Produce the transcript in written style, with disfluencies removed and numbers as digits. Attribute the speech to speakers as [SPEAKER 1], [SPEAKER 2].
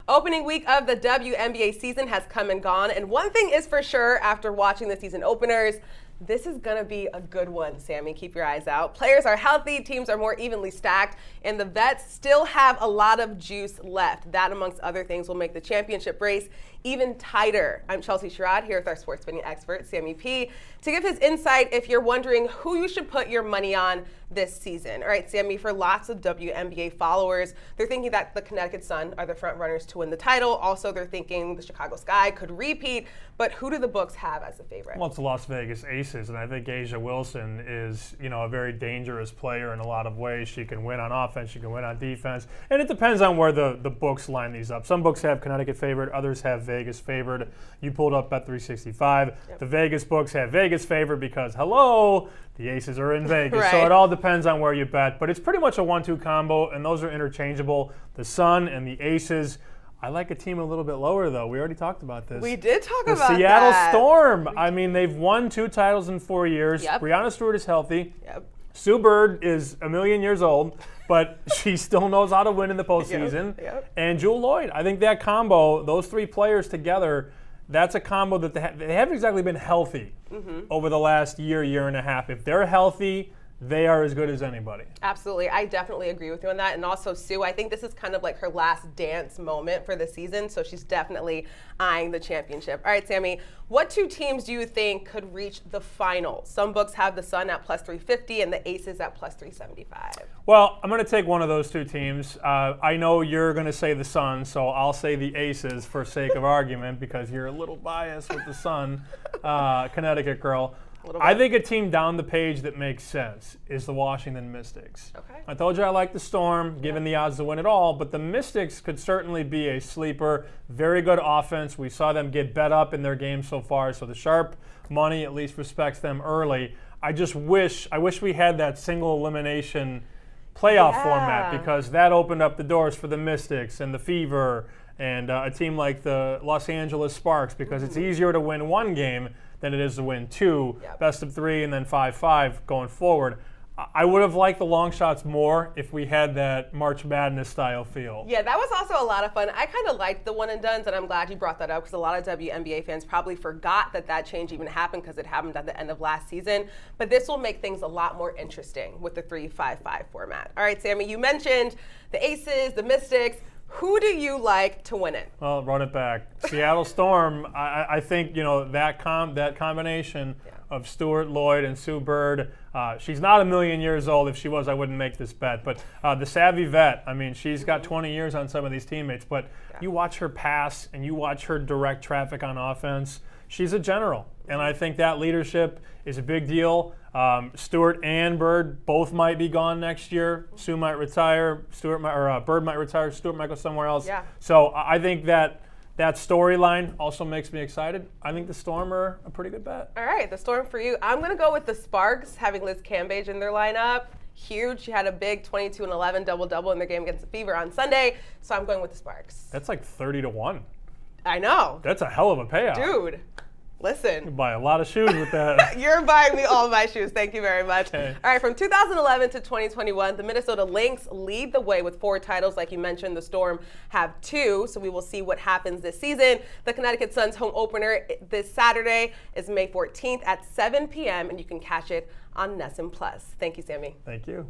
[SPEAKER 1] Opening week of the WNBA season has come and gone, and one thing is for sure after watching the season openers, this is going to be a good one, Sammy. Keep your eyes out. Players are healthy, teams are more evenly stacked, and the vets still have a lot of juice left. That, amongst other things, will make the championship race even tighter. I'm Chelsea Sherrod here with our sports betting expert, Sammy P, to give his insight if you're wondering who you should put your money on this season. All right, Sammy, for lots of WNBA followers, they're thinking that the Connecticut Sun are the front runners to win the title. Also, they're thinking the Chicago Sky could repeat, but who do the books have as a favorite?
[SPEAKER 2] Well, it's the Las Vegas Aces, and I think A'ja Wilson is, a very dangerous player in a lot of ways. She can win on offense, she can win on defense, and it depends on where the books line these up. Some books have Connecticut favored, others have Vegas favored. You pulled up Bet365. Yep. The Vegas books have Vegas favored because, the Aces are in Vegas. Right. So it all depends on where you bet, but it's pretty much a 1-2 combo, and those are interchangeable. The Sun and the Aces. I like a team a little bit lower, though. We already talked about this.
[SPEAKER 1] We did talk about
[SPEAKER 2] that. The Seattle Storm. I mean, they've won 2 titles in 4 years.
[SPEAKER 1] Yep.
[SPEAKER 2] Breanna Stewart is healthy.
[SPEAKER 1] Yep.
[SPEAKER 2] Sue Bird is a million years old, but she still knows how to win in the postseason.
[SPEAKER 1] Yep.
[SPEAKER 2] And Jewel Lloyd. I think that combo, those 3 players together, that's a combo that they haven't exactly been healthy over the last year and a half. If they're healthy, they are as good as anybody.
[SPEAKER 1] Absolutely. I definitely agree with you on that. And also, Sue, I think this is kind of like her last dance moment for the season, so she's definitely eyeing the championship. All right, Sammy, what 2 teams do you think could reach the final? Some books have the Sun at plus 350 and the Aces at plus 375.
[SPEAKER 2] Well, I'm going to take one of those 2 teams. I know you're going to say the Sun, so I'll say the Aces for sake of argument because you're a little biased with the Sun, Connecticut girl. I think a team down the page that makes sense is the Washington Mystics.
[SPEAKER 1] Okay.
[SPEAKER 2] I told you I like the Storm, given the odds to win it all, but the Mystics could certainly be a sleeper. Very good offense. We saw them get bet up in their game so far, so the sharp money at least respects them early. I wish we had that single elimination playoff format because that opened up the doors for the Mystics and the Fever and a team like the Los Angeles Sparks because it's easier to win 1 game than it is to win 2, best of 3, and then 5-5 going forward. I would have liked the long shots more if we had that March Madness style feel.
[SPEAKER 1] Yeah, that was also a lot of fun. I kind of liked the one and dones, and I'm glad you brought that up because a lot of WNBA fans probably forgot that change even happened because it happened at the end of last season. But this will make things a lot more interesting with the 3-5-5 format. All right, Sammy, you mentioned the Aces, the Mystics. Who do you like to win it?
[SPEAKER 2] Well, run it back. Seattle Storm. I think that combination of Stewart, Lloyd, and Sue Bird. She's not a million years old. If she was, I wouldn't make this bet. But the savvy vet. I mean, she's got 20 years on some of these teammates. But you watch her pass and you watch her direct traffic on offense. She's a general, and I think that leadership is a big deal. Stewart and Bird both might be gone next year. Sue might retire. Bird might retire. Stewart might go somewhere else.
[SPEAKER 1] Yeah.
[SPEAKER 2] So I think that storyline also makes me excited. I think the Storm are a pretty good bet.
[SPEAKER 1] All right, the Storm for you. I'm going to go with the Sparks, having Liz Cambage in their lineup. Huge. She had a big 22-11 double-double in their game against the Fever on Sunday, so I'm going with the Sparks.
[SPEAKER 2] That's like 30-1.
[SPEAKER 1] I know.
[SPEAKER 2] That's a hell of a payout.
[SPEAKER 1] Dude, listen.
[SPEAKER 2] You buy a lot of shoes with that.
[SPEAKER 1] You're buying me all of my shoes. Thank you very much.
[SPEAKER 2] Okay.
[SPEAKER 1] All right, from 2011 to 2021, the Minnesota Lynx lead the way with 4 titles. Like you mentioned, the Storm have 2, so we will see what happens this season. The Connecticut Sun's home opener this Saturday is May 14th at 7 p.m., and you can catch it on NESN+. Thank you, Sammy.
[SPEAKER 2] Thank you.